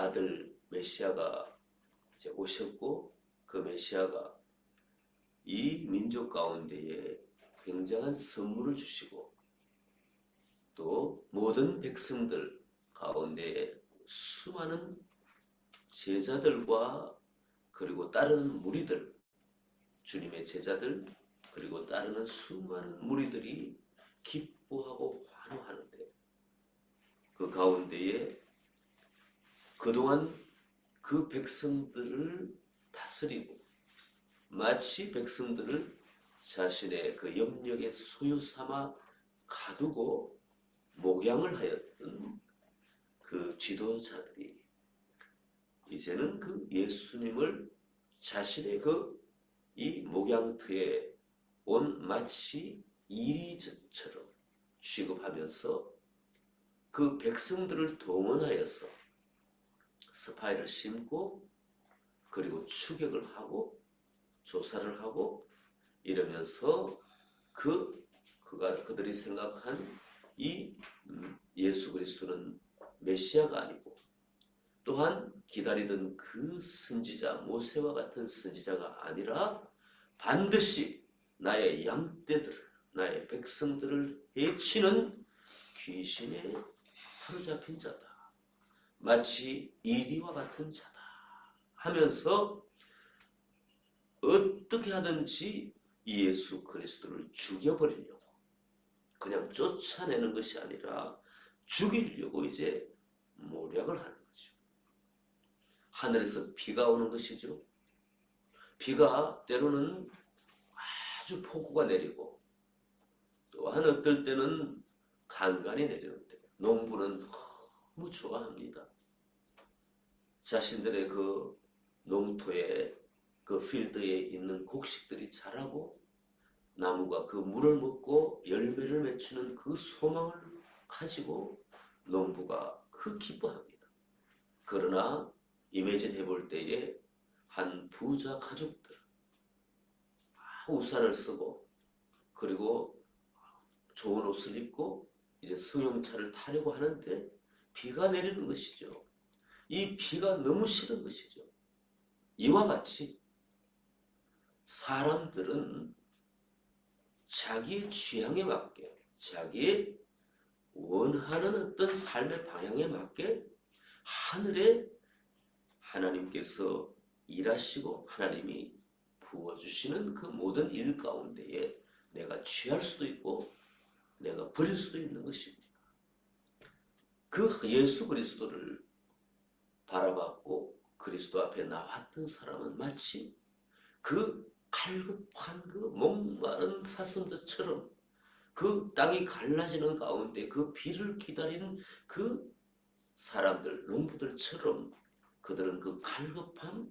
아들 메시아가 이제 오셨고, 그 메시아가 이 민족 가운데에 굉장한 선물을 주시고, 또 모든 백성들 가운데에 수많은 제자들과 그리고 따르는 무리들, 주님의 제자들, 그리고 따르는 수많은 무리들이 기뻐하고 환호하는데, 그 가운데에 그동안 그 백성들을 다스리고 마치 백성들을 자신의 그 영역의 소유 삼아 가두고 목양을 하였던 그 지도자들이 이제는 그 예수님을 자신의 그 이 목양터에 온 마치 이리저처럼 취급하면서 그 백성들을 동원하여서 스파이를 심고 그리고 추격을 하고 조사를 하고 이러면서 그들이 생각한 이 예수 그리스도는 메시아가 아니고, 또한 기다리던 그 선지자 모세와 같은 선지자가 아니라 반드시 나의 양떼들, 나의 백성들을 해치는 귀신에 사로잡힌 자다, 마치 이리와 같은 자다 하면서 어떻게 하든지 예수 그리스도를 죽여버리려고, 그냥 쫓아내는 것이 아니라 죽이려고 이제 모략을 하는 거죠. 하늘에서 비가 오는 것이죠. 비가 때로는 아주 폭우가 내리고, 또한 어떨 때는 간간히 내리는데 농부는 너무 좋아합니다. 자신들의 그 농토에, 그 필드에 있는 곡식들이 자라고 나무가 그 물을 먹고 열매를 맺히는 그 소망을 가지고 농부가 그 기뻐합니다. 그러나 이매진 해볼 때에 한 부자 가족들 우산을 쓰고 그리고 좋은 옷을 입고 이제 승용차를 타려고 하는데 비가 내리는 것이죠. 이 비가 너무 싫은 것이죠. 이와 같이 사람들은 자기의 취향에 맞게, 자기의 원하는 어떤 삶의 방향에 맞게 하늘에 하나님께서 일하시고 하나님이 부어주시는 그 모든 일 가운데에 내가 취할 수도 있고 내가 버릴 수도 있는 것입니다. 그 예수 그리스도를 바라봤고 그리스도 앞에 나왔던 사람은 마치 그 갈급한 그 목마른 사슴들처럼 그 땅이 갈라지는 가운데 그 비를 기다리는 그 사람들, 농부들처럼 그들은 그 갈급한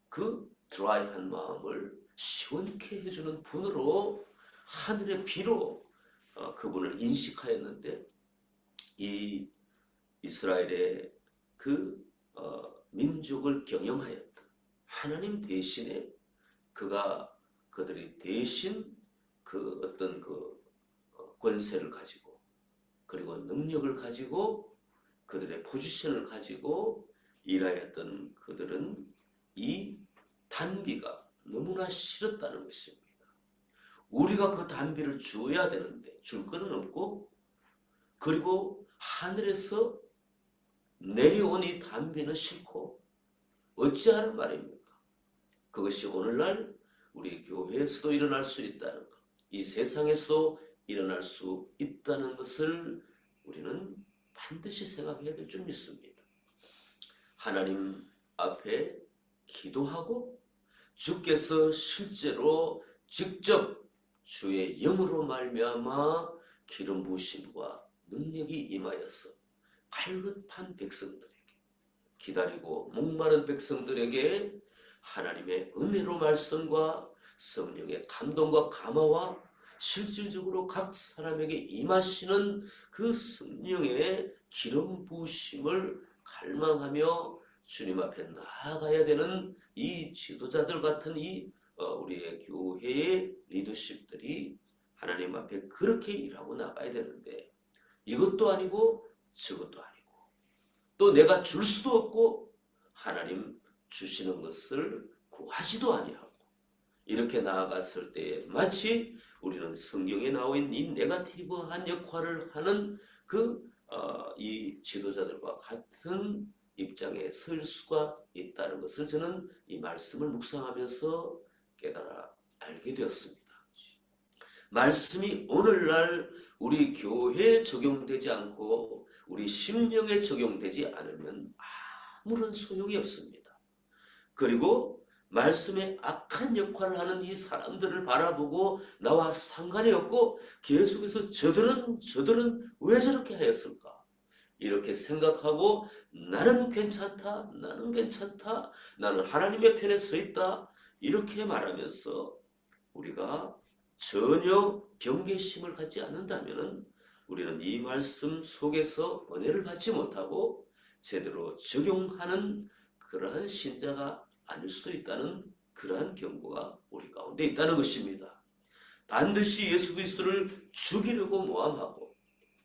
그 드라이한 마음을 시원케 해주는 분으로 하늘의 비로 그분을 인식하였는데, 이 이스라엘의 그 민족을 경영하였던 하나님 대신에 그들이 대신 그 어떤 그 권세를 가지고 그리고 능력을 가지고 그들의 포지션을 가지고 일하였던 그들은 이 단비가 너무나 싫었다는 것입니다. 우리가 그 단비를 줘야 되는데 줄 것은 없고, 그리고 하늘에서 내려온 이 단비는 싫고 어찌하는 말입니까? 그것이 오늘날 우리 교회에서도 일어날 수 있다는 것, 이 세상에서도 일어날 수 있다는 것을 우리는 반드시 생각해야 될 줄 믿습니다. 하나님 앞에 기도하고 주께서 실제로 직접 주의 영으로 말미암아 기름 부으심과 능력이 임하여서 갈급한 백성들에게, 기다리고 목마른 백성들에게 하나님의 은혜로 말씀과 성령의 감동과 감화와 실질적으로 각 사람에게 임하시는 그 성령의 기름 부으심을 갈망하며 주님 앞에 나아가야 되는 이 지도자들 같은 이 우리의 교회의 리더십들이 하나님 앞에 그렇게 일하고 나가야 되는데, 이것도 아니고 저것도 아니고 또 내가 줄 수도 없고 하나님 주시는 것을 구하지도 아니하고 이렇게 나아갔을 때 마치 우리는 성경에 나와 있는 이 네거티브한 역할을 하는 이 지도자들과 같은 입장에 설 수가 있다는 것을 저는 이 말씀을 묵상하면서 깨달아 알게 되었습니다. 말씀이 오늘날 우리 교회에 적용되지 않고 우리 심령에 적용되지 않으면 아무런 소용이 없습니다. 그리고 말씀에 악한 역할을 하는 이 사람들을 바라보고 나와 상관이 없고 계속해서 저들은 왜 저렇게 하였을까? 이렇게 생각하고 나는 괜찮다, 나는 하나님의 편에 서 있다 이렇게 말하면서 우리가 전혀 경계심을 갖지 않는다면 우리는 이 말씀 속에서 은혜를 받지 못하고 제대로 적용하는 그러한 신자가 아닐 수도 있다는 그러한 경고가 우리 가운데 있다는 것입니다. 반드시 예수 그리스도를 죽이려고 모함하고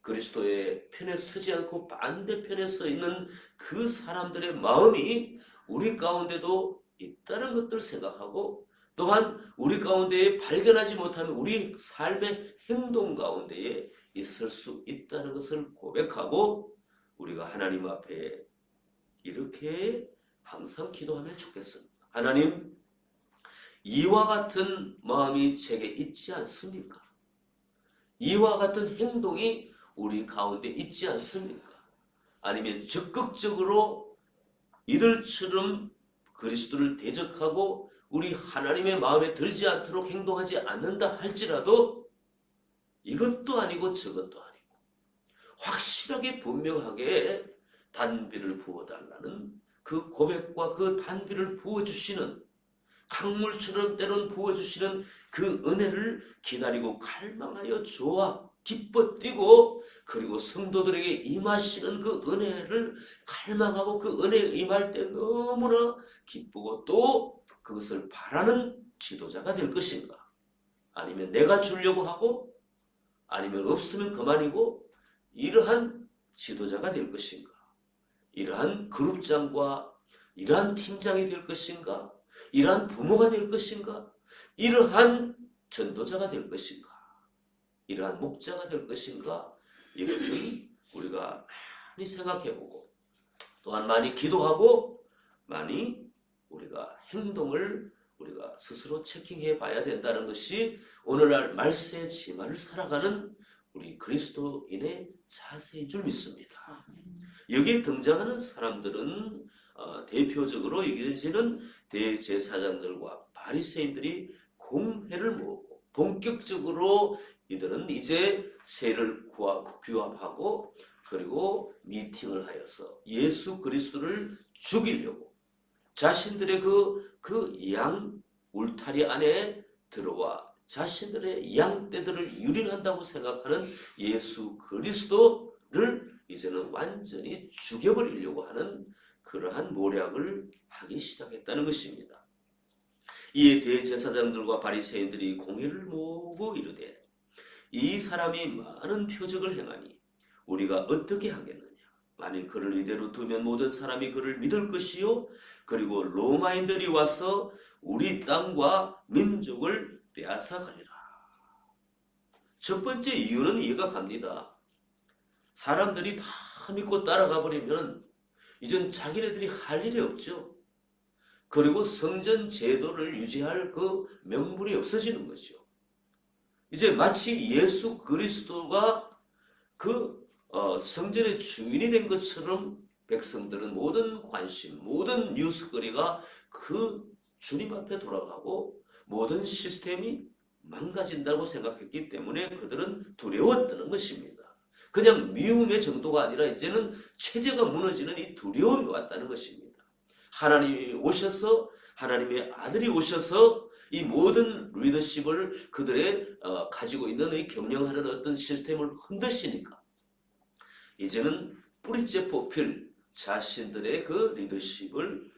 그리스도의 편에 서지 않고 반대편에 서 있는 그 사람들의 마음이 우리 가운데도 있다는 것들 생각하고 또한 우리 가운데에 발견하지 못하면 우리 삶의 행동 가운데에 있을 수 있다는 것을 고백하고 우리가 하나님 앞에 이렇게 항상 기도하면 좋겠습니다. 하나님, 이와 같은 마음이 제게 있지 않습니까? 이와 같은 행동이 우리 가운데 있지 않습니까? 아니면 적극적으로 이들처럼 그리스도를 대적하고 우리 하나님의 마음에 들지 않도록 행동하지 않는다 할지라도 이것도 아니고 저것도 아니고 확실하게 분명하게 단비를 부어달라는 그 고백과 그 단비를 부어주시는 강물처럼 때론 부어주시는 그 은혜를 기다리고 갈망하여 좋아 기뻐 뛰고 그리고 성도들에게 임하시는 그 은혜를 갈망하고 그 은혜에 임할 때 너무나 기쁘고 또 그것을 바라는 지도자가 될 것인가? 아니면 내가 주려고 하고 아니면 없으면 그만이고 이러한 지도자가 될 것인가? 이러한 그룹장과 이러한 팀장이 될 것인가? 이러한 부모가 될 것인가? 이러한 전도자가 될 것인가? 이러한 목자가 될 것인가? 이것은 우리가 많이 생각해보고 또한 많이 기도하고 많이 우리가 행동을 우리가 스스로 체킹해 봐야 된다는 것이 오늘날 말세의 진화를 살아가는 우리 그리스도인의 자세인 줄 믿습니다. 여기에 등장하는 사람들은 대표적으로 여기지는 대제사장들과 바리새인들이 공회를 모으고 본격적으로 이들은 이제 세를 규합하고 그리고 미팅을 하여서 예수 그리스도를 죽이려고 자신들의 그 양 울타리 안에 들어와 자신들의 양떼들을 유린한다고 생각하는 예수 그리스도를 이제는 완전히 죽여버리려고 하는 그러한 모략을 하기 시작했다는 것입니다. 이에 대제사장들과 바리새인들이 공회를 모으고 이르되 이 사람이 많은 표적을 행하니 우리가 어떻게 하겠느냐? 만일 그를 이대로 두면 모든 사람이 그를 믿을 것이요 그리고 로마인들이 와서 우리 땅과 민족을 빼앗아가리라. 첫 번째 이유는 이해가 갑니다. 사람들이 다 믿고 따라가 버리면 이젠 자기네들이 할 일이 없죠. 그리고 성전 제도를 유지할 그 명분이 없어지는 거죠. 이제 마치 예수 그리스도가 성전의 주인이 된 것처럼 백성들은 모든 관심, 모든 뉴스거리가 그 주님 앞에 돌아가고 모든 시스템이 망가진다고 생각했기 때문에 그들은 두려웠다는 것입니다. 그냥 미움의 정도가 아니라 이제는 체제가 무너지는 이 두려움이 왔다는 것입니다. 하나님이 오셔서 하나님의 아들이 오셔서 이 모든 리더십을 그들의 가지고 있는 이 경영하는 어떤 시스템을 흔드시니까 이제는 뿌리째 뽑힐 자신들의 그 리더십을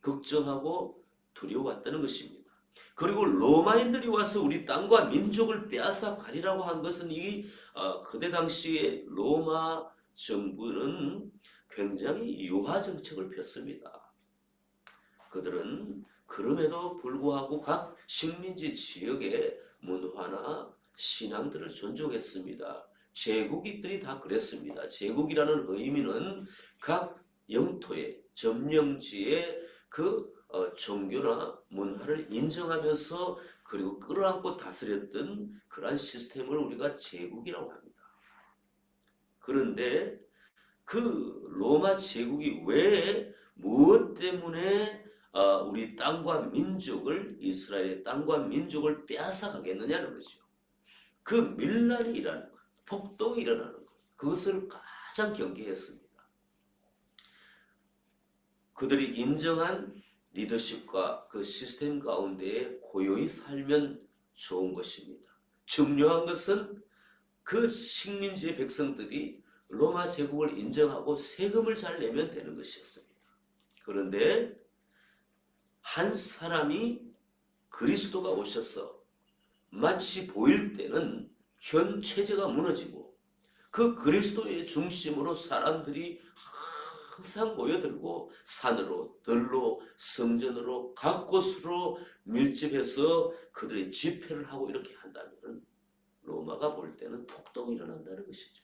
걱정하고 두려워왔다는 것입니다. 그리고 로마인들이 와서 우리 땅과 민족을 빼앗아 가리라고 한 것은 이 그때 당시에 로마 정부는 굉장히 유화 정책을 폈습니다. 그들은 그럼에도 불구하고 각 식민지 지역의 문화나 신앙들을 존중했습니다. 제국인들이 다 그랬습니다. 제국이라는 의미는 각 영토의 점령지의 그 종교나 문화를 인정하면서 그리고 끌어안고 다스렸던 그러한 시스템을 우리가 제국이라고 합니다. 그런데 그 로마 제국이 왜 무엇 때문에 우리 땅과 민족을 이스라엘의 땅과 민족을 빼앗아가겠느냐는 거죠. 그 밀란이 일어나는 것, 폭동이 일어나는 것, 그것을 가장 경계했습니다. 그들이 인정한 리더십과 그 시스템 가운데에 고요히 살면 좋은 것입니다. 중요한 것은 그 식민지의 백성들이 로마 제국을 인정하고 세금을 잘 내면 되는 것이었습니다. 그런데 한 사람이 그리스도가 오셔서 마치 보일 때는 현 체제가 무너지고 그 그리스도의 중심으로 사람들이 항상 모여들고 산으로 들로 성전으로 각 곳으로 밀집해서 그들의 집회를 하고 이렇게 한다면 로마가 볼 때는 폭동이 일어난다는 것이죠.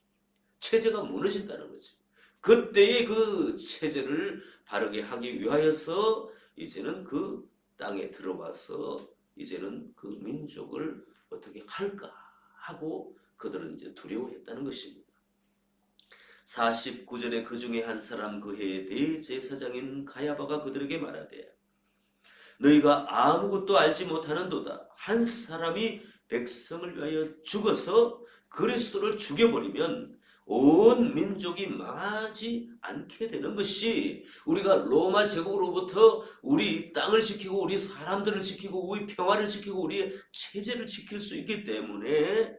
체제가 무너진다는 거죠. 그때의 그 체제를 바르게 하기 위하여서 이제는 그 땅에 들어가서 이제는 그 민족을 어떻게 할까 하고 그들은 이제 두려워했다는 것입니다. 49절에 그 중에 한 사람 그 해의 대제사장인 가야바가 그들에게 말하되 너희가 아무것도 알지 못하는도다. 한 사람이 백성을 위하여 죽어서 그리스도를 죽여버리면 온 민족이 망하지 않게 되는 것이 우리가 로마 제국으로부터 우리 땅을 지키고 우리 사람들을 지키고 우리 평화를 지키고 우리의 체제를 지킬 수 있기 때문에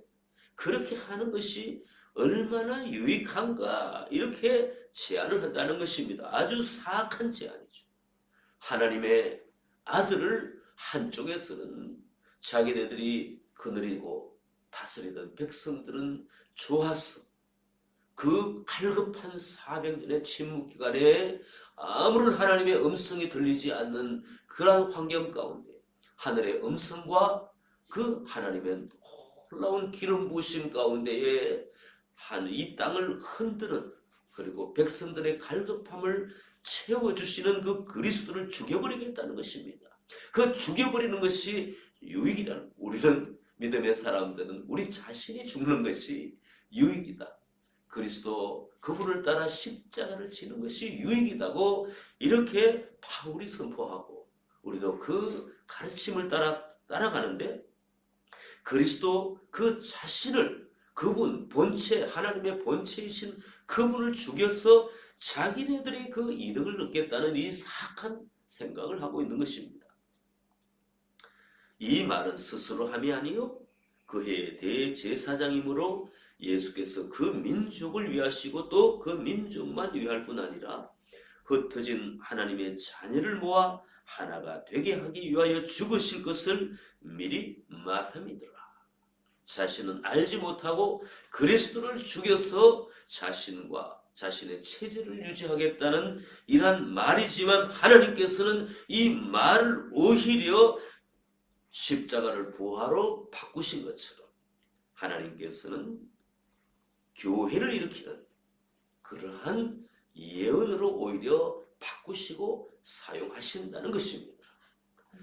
그렇게 하는 것이 얼마나 유익한가 이렇게 제안을 한다는 것입니다. 아주 사악한 제안이죠. 하나님의 아들을 한쪽에서는 자기네들이 거느리고 다스리던 백성들은 좋았어. 그 갈급한 400년의 침묵 기간에 아무런 하나님의 음성이 들리지 않는 그러한 환경 가운데 하늘의 음성과 그 하나님의 놀라운 기름 부으심 가운데에 이 땅을 흔드는 그리고 백성들의 갈급함을 채워주시는 그 그리스도를 죽여버리겠다는 것입니다. 그 죽여버리는 것이 유익이라는, 우리는 믿음의 사람들은 우리 자신이 죽는 것이 유익이다. 그리스도 그분을 따라 십자가를 지는 것이 유익이다고 이렇게 바울이 선포하고 우리도 그 가르침을 따라가는데 그리스도 그 자신을 그분 본체 하나님의 본체이신 그분을 죽여서 자기네들이 그 이득을 얻겠다는 이 사악한 생각을 하고 있는 것입니다. 이 말은 스스로 함이 아니요 그 해의 대제사장이므로 예수께서 그 민족을 위하시고 또 그 민족만 위할 뿐 아니라 흩어진 하나님의 자녀를 모아 하나가 되게 하기 위하여 죽으실 것을 미리 말함이더라. 자신은 알지 못하고 그리스도를 죽여서 자신과 자신의 체제를 유지하겠다는 이러한 말이지만 하나님께서는 이 말을 오히려 십자가를 부활로 바꾸신 것처럼 하나님께서는 교회를 일으키는 그러한 예언으로 오히려 바꾸시고 사용하신다는 것입니다.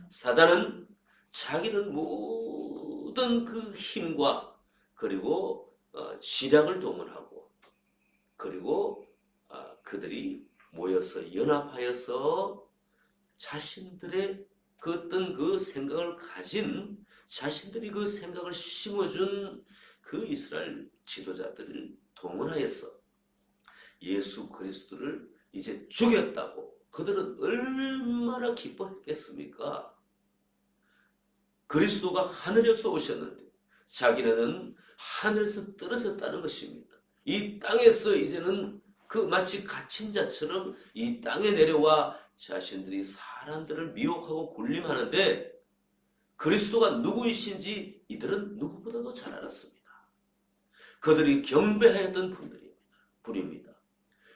사단은 자기는 모든 그 힘과 그리고 지략을 동원하고 그리고 그들이 모여서 연합하여서 자신들의 그 어떤 그 생각을 가진 자신들이 그 생각을 심어준 그 이스라엘 지도자들을 동원하여서 예수 그리스도를 이제 죽였다고 그들은 얼마나 기뻐했겠습니까? 그리스도가 하늘에서 오셨는데 자기네는 하늘에서 떨어졌다는 것입니다. 이 땅에서 이제는 그 마치 갇힌 자처럼 이 땅에 내려와 자신들이 사람들을 미혹하고 굴림하는데 그리스도가 누구이신지 이들은 누구보다도 잘 알았습니다. 그들이 경배하였던 분들입니다. 분입니다.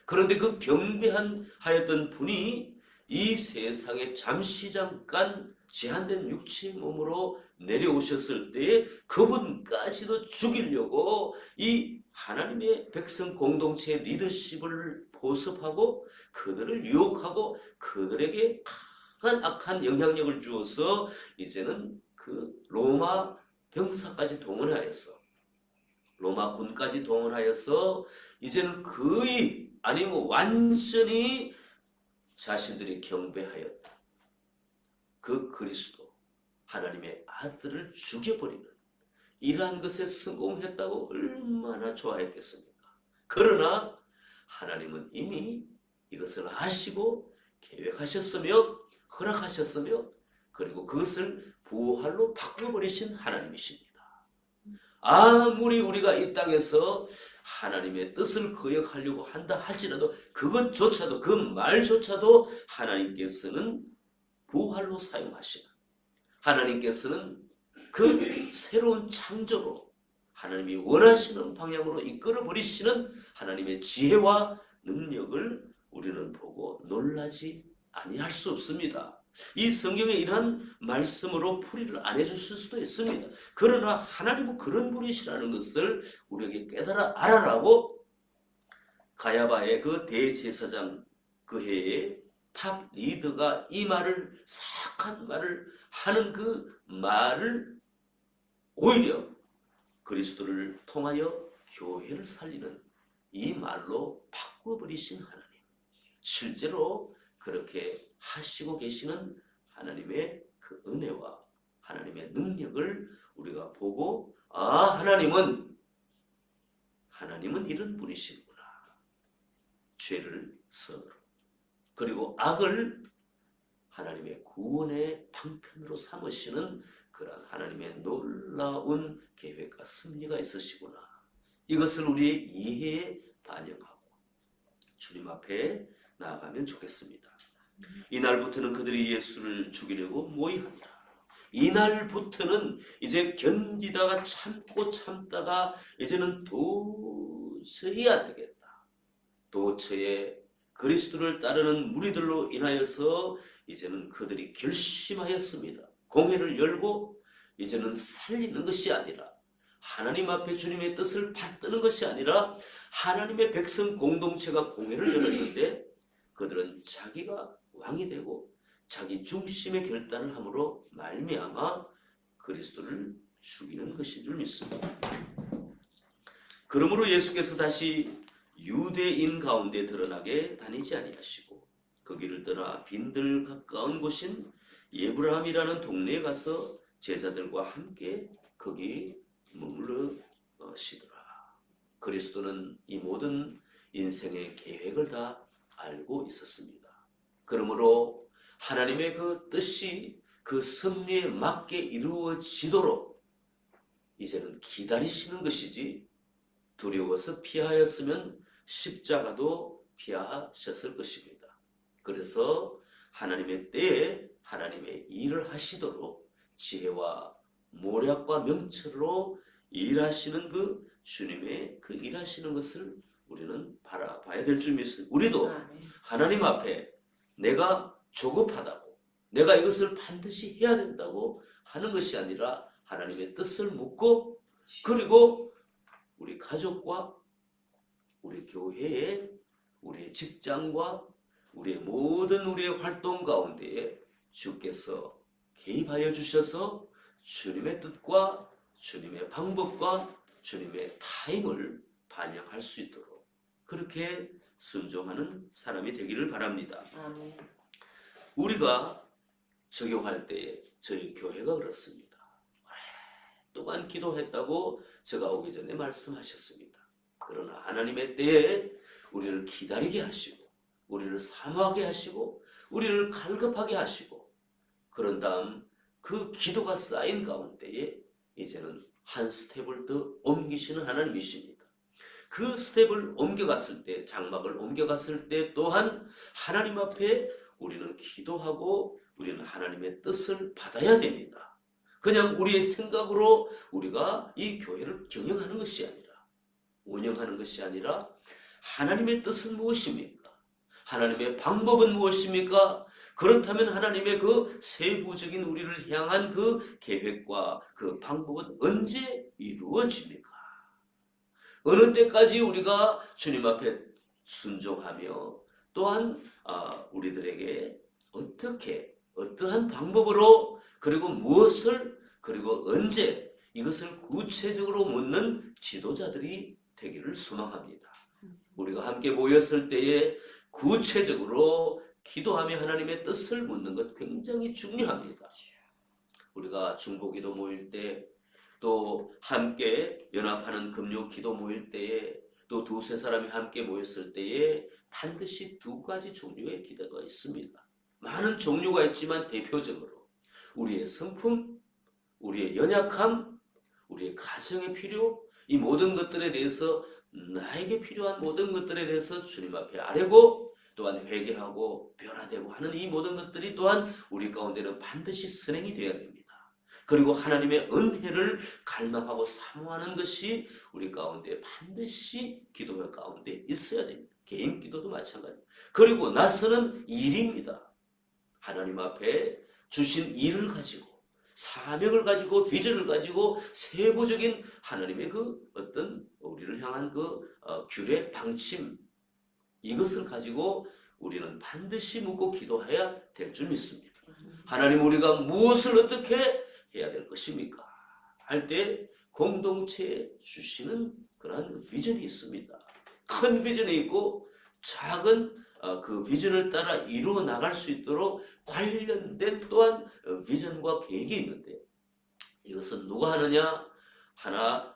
그런데 그 경배하였던 분이 이 세상에 잠시 잠깐 제한된 육체의 몸으로 내려오셨을 때에 그분까지도 죽이려고 이 하나님의 백성 공동체의 리더십을 보습하고 그들을 유혹하고 그들에게 강한 악한 영향력을 주어서 이제는 그 로마 병사까지 동원하여서 로마 군까지 동원하여서 이제는 거의 아니면 완전히 자신들이 경배하였다. 그 그리스도 하나님의 아들을 죽여버리는 이러한 것에 성공했다고 얼마나 좋아했겠습니까? 그러나 하나님은 이미 이것을 아시고 계획하셨으며 허락하셨으며 그리고 그것을 부활로 바꿔버리신 하나님이십니다. 아무리 우리가 이 땅에서 하나님의 뜻을 거역하려고 한다 할지라도 그것조차도 그 말조차도 하나님께서는 부활로 사용하시는 하나님께서는 그 새로운 창조로 하나님이 원하시는 방향으로 이끌어 버리시는 하나님의 지혜와 능력을 우리는 보고 놀라지 아니할 수 없습니다. 이 성경에 이러한 말씀으로 풀이를 안 해주실 수도 있습니다. 그러나 하나님은 그런 분이시라는 것을 우리에게 깨달아 알아라고 가야바의 그 대제사장 그 해에 탑 리더가 이 말을 사악한 말을 하는 그 말을 오히려 그리스도를 통하여 교회를 살리는 이 말로 바꿔버리신 하나님. 실제로 그렇게 하시고 계시는 하나님의 그 은혜와 하나님의 능력을 우리가 보고 하나님은 이런 분이시구나. 죄를 선으로 그리고 악을 하나님의 구원의 방편으로 삼으시는 그러한 하나님의 놀라운 계획과 섭리가 있으시구나. 이것을 우리의 이해에 반영하고 주님 앞에 나아가면 좋겠습니다. 이날부터는 그들이 예수를 죽이려고 모의합니다. 이날부터는 이제 견디다가 참다가 이제는 도저히 안 되겠다. 도처에 그리스도를 따르는 무리들로 인하여서 이제는 그들이 결심하였습니다. 공회를 열고 이제는 살리는 것이 아니라 하나님 앞에 주님의 뜻을 받드는 것이 아니라 하나님의 백성 공동체가 공회를 열었는데 그들은 자기가 왕이 되고 자기 중심의 결단을 함으로 말미암아 그리스도를 죽이는 것인 줄 믿습니다. 그러므로 예수께서 다시 유대인 가운데 드러나게 다니지 아니하시고 그 길을 떠나 빈들 가까운 곳인 예브라함이라는 동네에 가서 제자들과 함께 거기 머무르시더라. 그리스도는 이 모든 인생의 계획을 다 알고 있었습니다. 그러므로 하나님의 그 뜻이 그 섭리에 맞게 이루어지도록 이제는 기다리시는 것이지 두려워서 피하였으면 십자가도 피하셨을 것입니다. 그래서 하나님의 때에 하나님의 일을 하시도록 지혜와 모략과 명철로 일하시는 그 주님의 그 일하시는 것을 우리는 바라봐야 될 줄 믿습니다. 우리도 하나님 앞에 내가 조급하다고 내가 이것을 반드시 해야 된다고 하는 것이 아니라 하나님의 뜻을 묻고 그리고 우리 가족과 우리 교회에 우리의 직장과 우리의 모든 우리의 활동 가운데에 주께서 개입하여 주셔서 주님의 뜻과 주님의 방법과 주님의 타임을 반영할 수 있도록 그렇게 순종하는 사람이 되기를 바랍니다. 아멘. 우리가 적용할 때에 저희 교회가 그렇습니다. 오랫동안 기도했다고 제가 오기 전에 말씀하셨습니다. 그러나 하나님의 때에 우리를 기다리게 하시고 우리를 사모하게 하시고 우리를 갈급하게 하시고 그런 다음 그 기도가 쌓인 가운데에 이제는 한 스텝을 더 옮기시는 하나님이십니다. 그 스텝을 옮겨갔을 때 장막을 옮겨갔을 때 또한 하나님 앞에 우리는 기도하고 우리는 하나님의 뜻을 받아야 됩니다. 그냥 우리의 생각으로 우리가 이 교회를 경영하는 것이 아니라 운영하는 것이 아니라 하나님의 뜻은 무엇입니까? 하나님의 방법은 무엇입니까? 그렇다면 하나님의 그 세부적인 우리를 향한 그 계획과 그 방법은 언제 이루어집니까? 어느 때까지 우리가 주님 앞에 순종하며 또한 우리들에게 어떠한 방법으로 그리고 무엇을 그리고 언제 이것을 구체적으로 묻는 지도자들이 되기를 소망합니다. 우리가 함께 모였을 때에 구체적으로 기도하며 하나님의 뜻을 묻는 것 굉장히 중요합니다. 우리가 중보기도 모일 때 또 함께 연합하는 금요 기도 모일 때에 또 두세 사람이 함께 모였을 때에 반드시 두 가지 종류의 기도가 있습니다. 많은 종류가 있지만 대표적으로 우리의 성품, 우리의 연약함, 우리의 가정의 필요, 이 모든 것들에 대해서 나에게 필요한 모든 것들에 대해서 주님 앞에 아뢰고 또한 회개하고 변화되고 하는 이 모든 것들이 또한 우리 가운데는 반드시 선행이 되어야 됩니다. 그리고 하나님의 은혜를 갈망하고 사모하는 것이 우리 가운데 반드시 기도회 가운데 있어야 됩니다. 개인 기도도 마찬가지입니다. 그리고 나서는 일입니다. 하나님 앞에 주신 일을 가지고 사명을 가지고 비전을 가지고 세부적인 하나님의 그 어떤 우리를 향한 그 규례 방침 이것을 가지고 우리는 반드시 묻고 기도해야 될 줄 믿습니다. 하나님 우리가 무엇을 어떻게 해야 될 것입니까? 할 때 공동체에 주시는 그런 비전이 있습니다. 큰 비전이 있고 작은 그 비전을 따라 이루어 나갈 수 있도록 관련된 또한 비전과 계획이 있는데 이것은 누가 하느냐?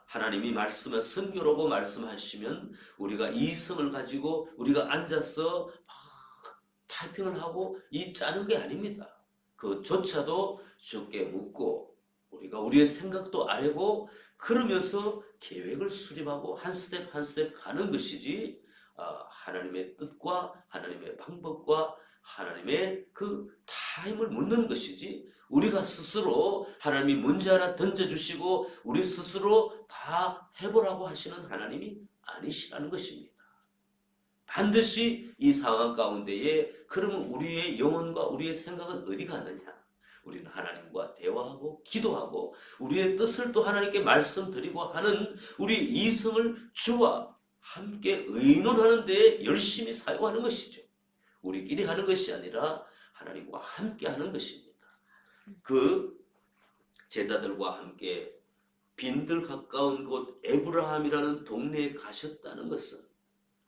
하나님이 말씀을 선교라고 말씀하시면 우리가 이성을 가지고 우리가 앉아서 막 타이핑을 하고 이 짜는 게 아닙니다. 그조차도 주께 묻고 우리가 우리의 생각도 아뢰고 그러면서 계획을 수립하고 한 스텝 한 스텝 가는 것이지 하나님의 뜻과 하나님의 방법과 하나님의 그 타임을 묻는 것이지 우리가 스스로 하나님이 문제 하나 던져주시고 우리 스스로 다 해보라고 하시는 하나님이 아니시라는 것입니다. 반드시 이 상황 가운데에 그러면 우리의 영혼과 우리의 생각은 어디 갔느냐? 우리는 하나님과 대화하고 기도하고 우리의 뜻을 또 하나님께 말씀드리고 하는 우리 이성을 주와 함께 의논하는 데 열심히 사용하는 것이죠. 우리끼리 하는 것이 아니라 하나님과 함께 하는 것입니다. 그 제자들과 함께 빈들 가까운 곳 에브라함이라는 동네에 가셨다는 것은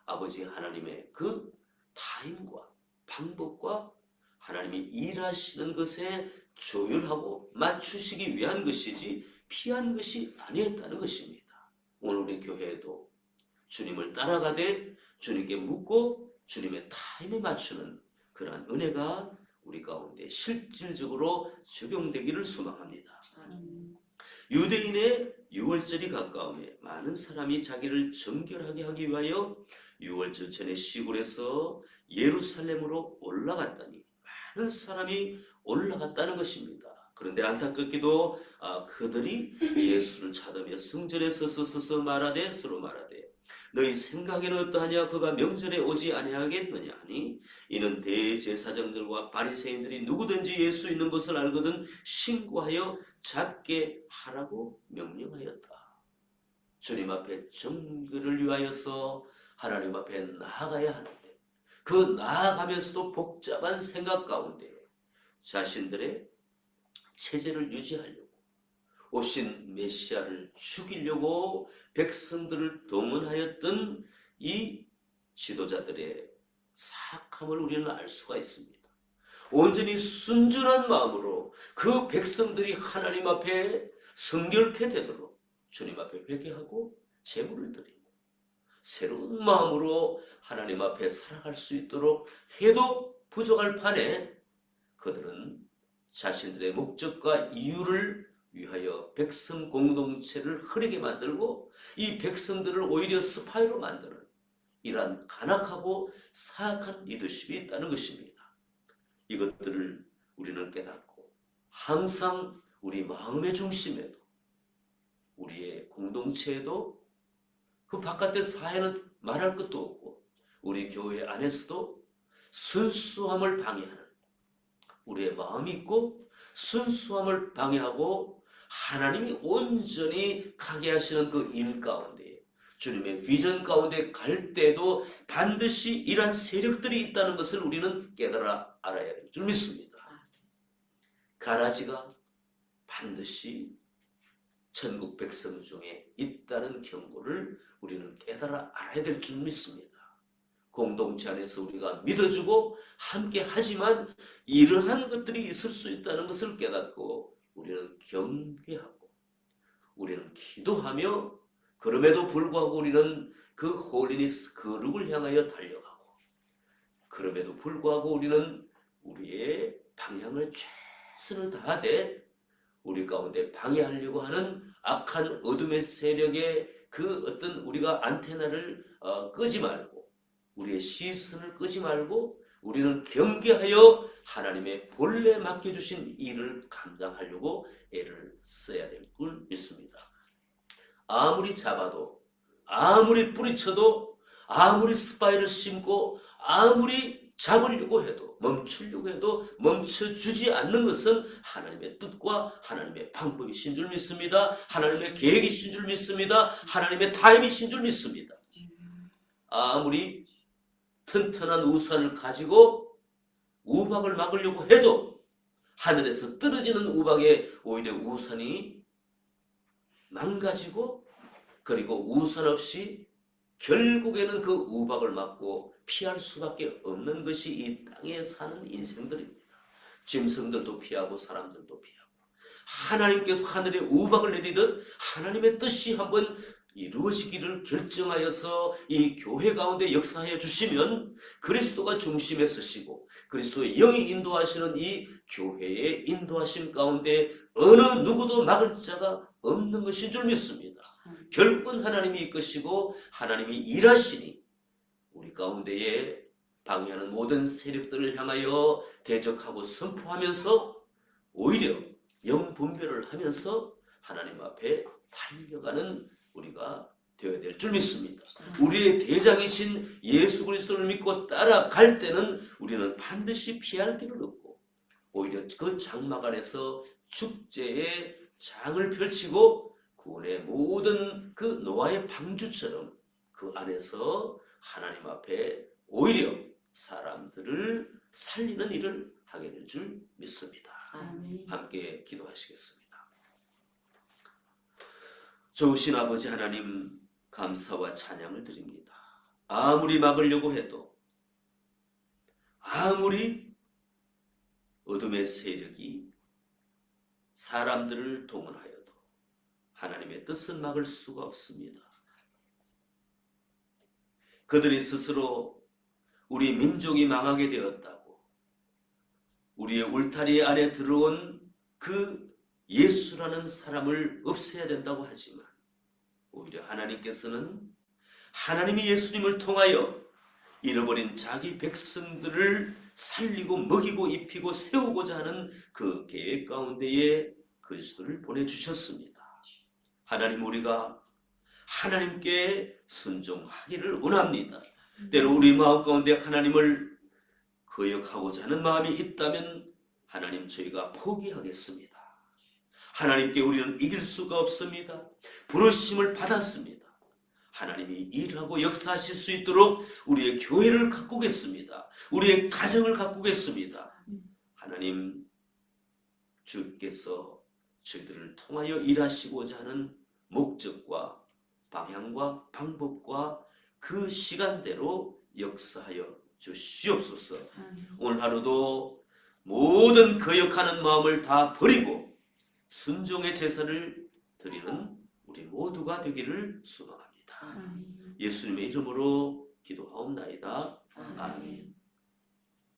아버지 하나님의 그 타임과 방법과 하나님이 일하시는 것에 조율하고 맞추시기 위한 것이지 피한 것이 아니었다는 것입니다. 오늘 우리 교회에도 주님을 따라가되 주님께 묻고 주님의 타임에 맞추는 그러한 은혜가 우리 가운데 실질적으로 적용되기를 소망합니다. 유대인의 유월절이 가까움에 많은 사람이 자기를 정결하게 하기 위하여 유월절 전에 시골에서 예루살렘으로 올라갔다니 많은 사람이 올라갔다는 것입니다. 그런데 안타깝게도 그들이 예수를 찾으며 성전에 서서 말하되 서로 말하되 너희 생각에는 어떠하냐? 그가 명절에 오지 아니하겠느냐 하니 이는 대제사장들과 바리새인들이 누구든지 예수 있는 것을 알거든 신고하여 잡게 하라고 명령하였다. 주님 앞에 정결을 위하여서 하나님 앞에 나아가야 하는데 그 나아가면서도 복잡한 생각 가운데 자신들의 체제를 유지하려고 오신 메시아를 죽이려고 백성들을 동원하였던 이 지도자들의 사악함을 우리는 알 수가 있습니다. 온전히 순전한 마음으로 그 백성들이 하나님 앞에 성결케 되도록 주님 앞에 회개하고 제물을 드리고 새로운 마음으로 하나님 앞에 살아갈 수 있도록 해도 부족할 판에 그들은 자신들의 목적과 이유를 위하여 백성 공동체를 흐리게 만들고 이 백성들을 오히려 스파이로 만드는 이러한 간악하고 사악한 리더십이 있다는 것입니다. 이것들을 우리는 깨닫고 항상 우리 마음의 중심에도 우리의 공동체에도 그 바깥의 사회는 말할 것도 없고 우리 교회 안에서도 순수함을 방해하는 우리의 마음이 있고 순수함을 방해하고 하나님이 온전히 가게 하시는 그 일 가운데 주님의 비전 가운데 갈 때도 반드시 이러한 세력들이 있다는 것을 우리는 깨달아 알아야 될 줄 믿습니다. 가라지가 반드시 천국 백성 중에 있다는 경고를 우리는 깨달아 알아야 될 줄 믿습니다. 공동체 안에서 우리가 믿어주고 함께 하지만 이러한 것들이 있을 수 있다는 것을 깨닫고 우리는 경계하고 우리는 기도하며 그럼에도 불구하고 우리는 그 홀리니스 거룩을 향하여 달려가고 그럼에도 불구하고 우리는 우리의 방향을 최선을 다하되 우리 가운데 방해하려고 하는 악한 어둠의 세력의 그 어떤 우리가 안테나를 끄지 말고 우리의 시선을 끄지 말고 우리는 경계하여 하나님의 본래 맡겨주신 일을 감당하려고 애를 써야 될 줄 믿습니다. 아무리 잡아도 아무리 뿌리쳐도 아무리 스파이를 심고 아무리 잡으려고 해도 멈추려고 해도 멈춰주지 않는 것은 하나님의 뜻과 하나님의 방법이신 줄 믿습니다. 하나님의 계획이신 줄 믿습니다. 하나님의 타임이신 줄 믿습니다. 아무리 튼튼한 우산을 가지고 우박을 막으려고 해도 하늘에서 떨어지는 우박에 오히려 우산이 망가지고 그리고 우산 없이 결국에는 그 우박을 맞고 피할 수밖에 없는 것이 이 땅에 사는 인생들입니다. 짐승들도 피하고 사람들도 피하고 하나님께서 하늘에 우박을 내리듯 하나님의 뜻이 한번 이루어지기를 결정하여서 이 교회 가운데 역사하여 주시면 그리스도가 중심에 서시고 그리스도의 영이 인도하시는 이 교회의 인도하심 가운데 어느 누구도 막을 자가 없는 것인 줄 믿습니다. 결국은 하나님이 이끄시고 하나님이 일하시니 우리 가운데에 방해하는 모든 세력들을 향하여 대적하고 선포하면서 오히려 영분별을 하면서 하나님 앞에 달려가는 우리가 되어야 될 줄 믿습니다. 우리의 대장이신 예수 그리스도를 믿고 따라갈 때는 우리는 반드시 피할 길은 없고 오히려 그 장막 안에서 축제의 장을 펼치고 구원의 모든 그 노아의 방주처럼 그 안에서 하나님 앞에 오히려 사람들을 살리는 일을 하게 될 줄 믿습니다. 아멘. 함께 기도하시겠습니다. 좋으신 아버지 하나님 감사와 찬양을 드립니다. 아무리 막으려고 해도 아무리 어둠의 세력이 사람들을 동원하여도 하나님의 뜻은 막을 수가 없습니다. 그들이 스스로 우리 민족이 망하게 되었다고 우리의 울타리 안에 들어온 그 예수라는 사람을 없애야 된다고 하지만 오히려 하나님께서는 하나님이 예수님을 통하여 잃어버린 자기 백성들을 살리고 먹이고 입히고 세우고자 하는 그 계획 가운데에 그리스도를 보내주셨습니다. 하나님 우리가 하나님께 순종하기를 원합니다. 때로 우리 마음 가운데 하나님을 거역하고자 하는 마음이 있다면 하나님 저희가 포기하겠습니다. 하나님께 우리는 이길 수가 없습니다. 부르심을 받았습니다. 하나님이 일하고 역사하실 수 있도록 우리의 교회를 가꾸겠습니다. 우리의 가정을 가꾸겠습니다. 하나님 주께서 저희들을 통하여 일하시고자 하는 목적과 방향과 방법과 그 시간대로 역사하여 주시옵소서. 오늘 하루도 모든 거역하는 마음을 다 버리고 순종의 제사를 드리는 우리 모두가 되기를 소망합니다. 예수님의 이름으로 기도하옵나이다. 아멘.